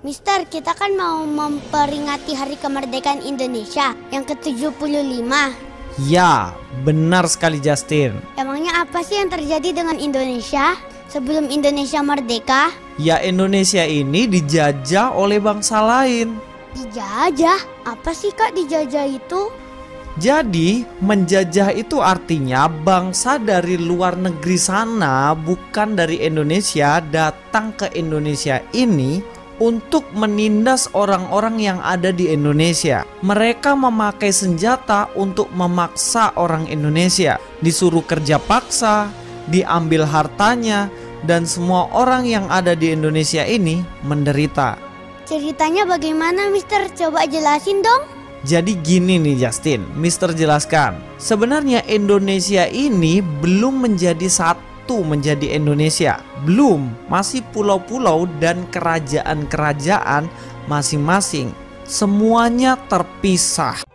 Mister, kita kan mau memperingati Hari Kemerdekaan Indonesia yang ke-75. Ya, benar sekali Justin. Emangnya apa sih yang terjadi dengan Indonesia sebelum Indonesia merdeka? Ya, Indonesia ini dijajah oleh bangsa lain. Dijajah? Apa sih Kak dijajah itu? Jadi, menjajah itu artinya bangsa dari luar negeri sana, bukan dari Indonesia, datang ke Indonesia ini untuk menindas orang-orang yang ada di Indonesia. Mereka memakai senjata untuk memaksa orang Indonesia, disuruh kerja paksa, diambil hartanya, dan semua orang yang ada di Indonesia ini menderita. Ceritanya bagaimana, Mister? Coba jelasin dong. Jadi gini nih Justin, Mister jelaskan. Sebenarnya Indonesia ini belum menjadi menjadi Indonesia. Belum, masih pulau-pulau dan kerajaan-kerajaan masing-masing. Semuanya terpisah.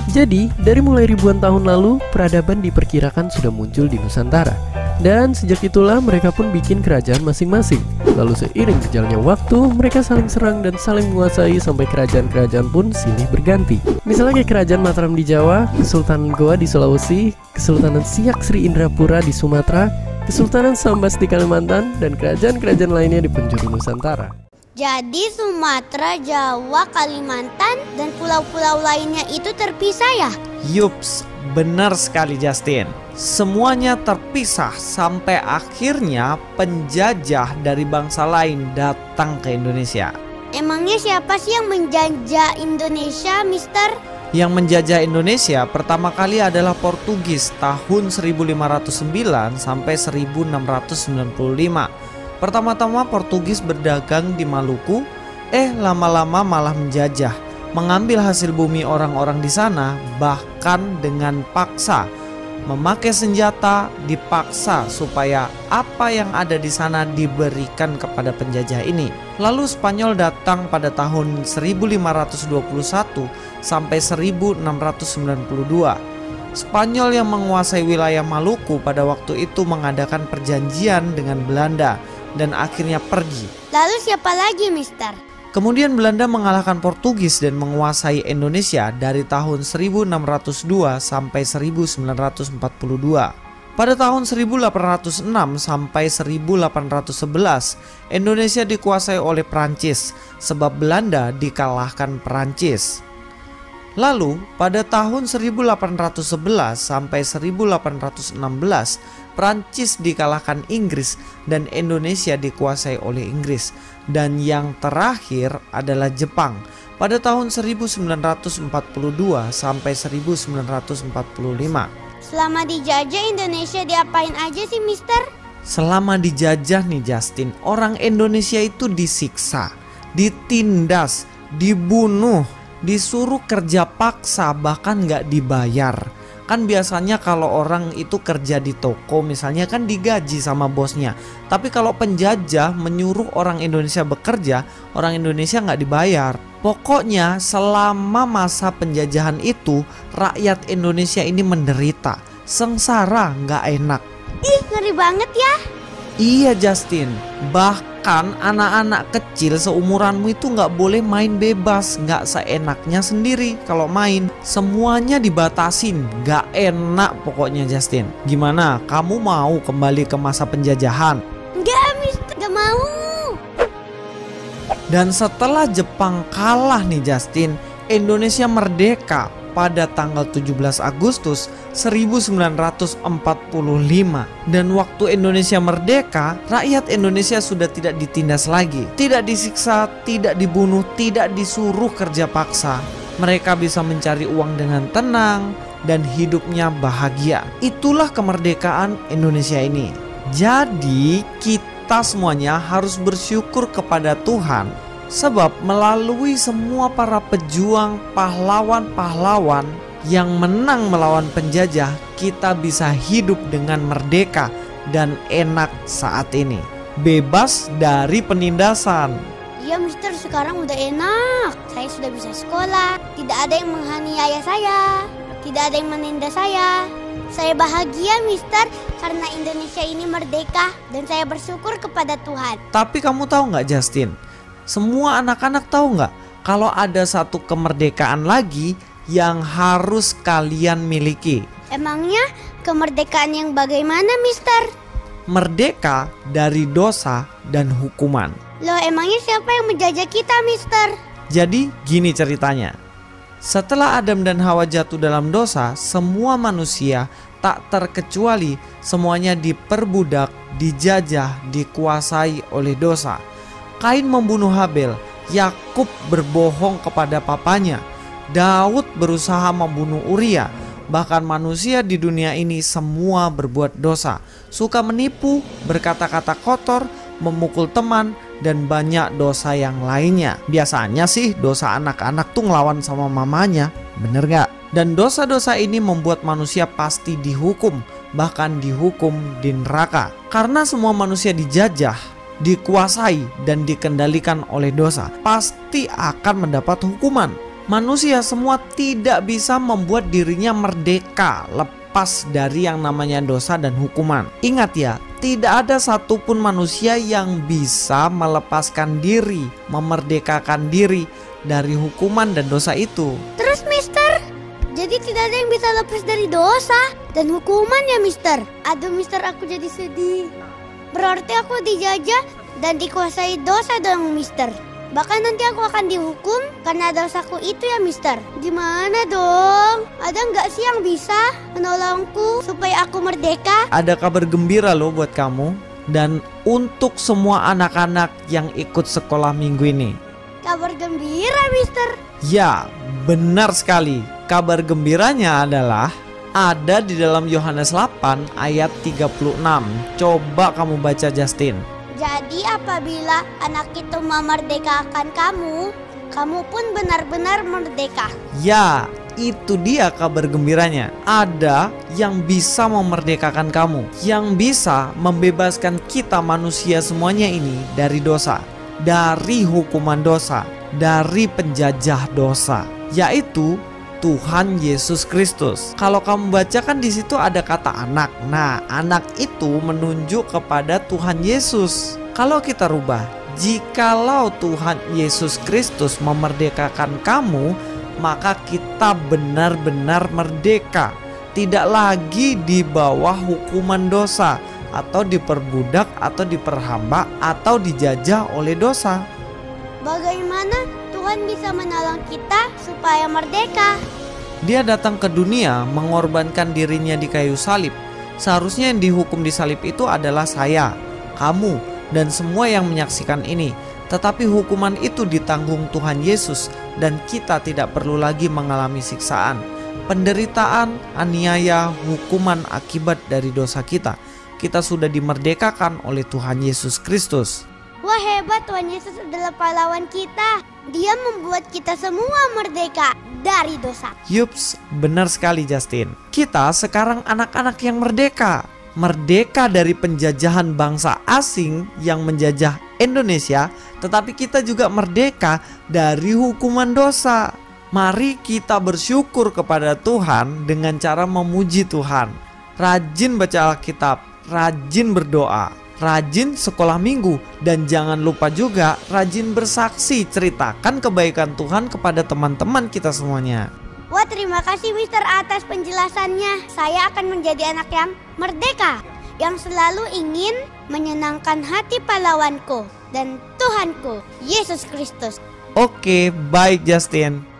Jadi, dari mulai ribuan tahun lalu, peradaban diperkirakan sudah muncul di Nusantara. Dan sejak itulah mereka pun bikin kerajaan masing-masing. Lalu seiring berjalannya waktu, mereka saling serang dan saling menguasai sampai kerajaan-kerajaan pun silih berganti. Misalnya kayak kerajaan Mataram di Jawa, Kesultanan Goa di Sulawesi, Kesultanan Siak Sri Indrapura di Sumatera, Kesultanan Sambas di Kalimantan, dan kerajaan-kerajaan lainnya di penjuru Nusantara. Jadi Sumatera, Jawa, Kalimantan, dan pulau-pulau lainnya itu terpisah ya? Yups, benar sekali Justin. Semuanya terpisah sampai akhirnya penjajah dari bangsa lain datang ke Indonesia. Emangnya siapa sih yang menjajah Indonesia, Mister? Yang menjajah Indonesia pertama kali adalah Portugis tahun 1509 sampai 1695. Pertama-tama Portugis berdagang di Maluku, lama-lama malah menjajah, mengambil hasil bumi orang-orang di sana, bahkan dengan paksa. Memakai senjata dipaksa supaya apa yang ada di sana diberikan kepada penjajah ini. Lalu Spanyol datang pada tahun 1521 sampai 1692. Spanyol yang menguasai wilayah Maluku pada waktu itu mengadakan perjanjian dengan Belanda dan akhirnya pergi. Lalu siapa lagi, Mister? Kemudian Belanda mengalahkan Portugis dan menguasai Indonesia dari tahun 1602 sampai 1942. Pada tahun 1806 sampai 1811, Indonesia dikuasai oleh Prancis sebab Belanda dikalahkan Prancis. Lalu pada tahun 1811 sampai 1816, Prancis dikalahkan Inggris dan Indonesia dikuasai oleh Inggris. Dan yang terakhir adalah Jepang pada tahun 1942 sampai 1945. Selama dijajah Indonesia diapain aja sih, Mister? Selama dijajah nih Justin, orang Indonesia itu disiksa, ditindas, dibunuh, disuruh kerja paksa, bahkan gak dibayar. Kan biasanya kalau orang itu kerja di toko misalnya kan digaji sama bosnya. Tapi kalau penjajah menyuruh orang Indonesia bekerja, orang Indonesia nggak dibayar. Pokoknya selama masa penjajahan itu rakyat Indonesia ini menderita, sengsara, nggak enak. Ih, ngeri banget ya. Iya Justin, bahkan anak-anak kecil seumuranmu itu nggak boleh main bebas, nggak seenaknya sendiri. Kalau main semuanya dibatasin, nggak enak pokoknya Justin. Gimana, kamu mau kembali ke masa penjajahan? Nggak, Mister, nggak mau. Dan setelah Jepang kalah nih Justin, Indonesia merdeka pada tanggal 17 Agustus 1945. Dan waktu Indonesia merdeka, rakyat Indonesia sudah tidak ditindas lagi, tidak disiksa, tidak dibunuh, tidak disuruh kerja paksa. Mereka bisa mencari uang dengan tenang dan hidupnya bahagia. Itulah kemerdekaan Indonesia ini. Jadi kita semuanya harus bersyukur kepada Tuhan, sebab melalui semua para pejuang, pahlawan-pahlawan yang menang melawan penjajah, kita bisa hidup dengan merdeka dan enak saat ini, bebas dari penindasan. Iya, Mister, sekarang udah enak. Saya sudah bisa sekolah, tidak ada yang menganiaya saya, tidak ada yang menindas saya. Saya bahagia, Mister, karena Indonesia ini merdeka dan saya bersyukur kepada Tuhan. Tapi kamu tahu nggak Justin? Semua anak-anak tahu nggak kalau ada satu kemerdekaan lagi yang harus kalian miliki? Emangnya kemerdekaan yang bagaimana, Mister? Merdeka dari dosa dan hukuman. Loh, emangnya siapa yang menjajah kita, Mister? Jadi gini ceritanya. Setelah Adam dan Hawa jatuh dalam dosa, semua manusia tak terkecuali semuanya diperbudak, dijajah, dikuasai oleh dosa. Kain membunuh Habel, Yakub berbohong kepada papanya, Daud berusaha membunuh Uria. Bahkan manusia di dunia ini semua berbuat dosa, suka menipu, berkata-kata kotor, memukul teman, dan banyak dosa yang lainnya. Biasanya sih dosa anak-anak tuh ngelawan sama mamanya, bener gak? Dan dosa-dosa ini membuat manusia pasti dihukum, bahkan dihukum di neraka. Karena semua manusia dijajah, dikuasai, dan dikendalikan oleh dosa, pasti akan mendapat hukuman. Manusia semua tidak bisa membuat dirinya merdeka lepas dari yang namanya dosa dan hukuman. Ingat ya, tidak ada satupun manusia yang bisa melepaskan diri, memerdekakan diri dari hukuman dan dosa itu. Terus, Mister, jadi tidak ada yang bisa lepas dari dosa dan hukuman ya, Mister? Aduh, Mister, aku jadi sedih. Berarti aku dijajah dan dikuasai dosa dong, Mister. Bahkan nanti aku akan dihukum karena dosaku itu ya, Mister. Gimana dong? Ada nggak sih yang bisa menolongku supaya aku merdeka? Ada kabar gembira loh buat kamu dan untuk semua anak-anak yang ikut sekolah minggu ini. Kabar gembira, Mister. Ya, benar sekali. Kabar gembiranya adalah ada di dalam Yohanes 8 ayat 36. Coba kamu baca, Justin. Jadi apabila anak itu memerdekakan kamu, kamu pun benar-benar merdeka. Ya, itu dia kabar gembiranya. Ada yang bisa memerdekakan kamu, yang bisa membebaskan kita manusia semuanya ini dari dosa, dari hukuman dosa, dari penjajah dosa, yaitu Tuhan Yesus Kristus. Kalau kamu bacakan di situ ada kata anak. Nah, anak itu menunjuk kepada Tuhan Yesus. Kalau kita rubah, jikalau Tuhan Yesus Kristus memerdekakan kamu, maka kita benar-benar merdeka. Tidak lagi di bawah hukuman dosa, atau diperbudak, atau diperhamba, atau dijajah oleh dosa. Bagaimana Tuhan bisa menolong kita supaya merdeka? Dia datang ke dunia mengorbankan dirinya di kayu salib. Seharusnya yang dihukum di salib itu adalah saya, kamu, dan semua yang menyaksikan ini. Tetapi hukuman itu ditanggung Tuhan Yesus dan kita tidak perlu lagi mengalami siksaan, penderitaan, aniaya, hukuman akibat dari dosa kita. Kita sudah dimerdekakan oleh Tuhan Yesus Kristus. Wah, hebat, Tuhan Yesus adalah pahlawan kita. Dia membuat kita semua merdeka dari dosa. Yups, benar sekali Justin. Kita sekarang anak-anak yang merdeka. Merdeka dari penjajahan bangsa asing yang menjajah Indonesia. Tetapi kita juga merdeka dari hukuman dosa. Mari kita bersyukur kepada Tuhan dengan cara memuji Tuhan. Rajin baca Alkitab, rajin berdoa, rajin sekolah minggu, dan jangan lupa juga rajin bersaksi, ceritakan kebaikan Tuhan kepada teman-teman kita semuanya. Wah, terima kasih Mister atas penjelasannya. Saya akan menjadi anak yang merdeka, yang selalu ingin menyenangkan hati pahlawanku dan Tuhanku, Yesus Kristus. Oke, baik Justin.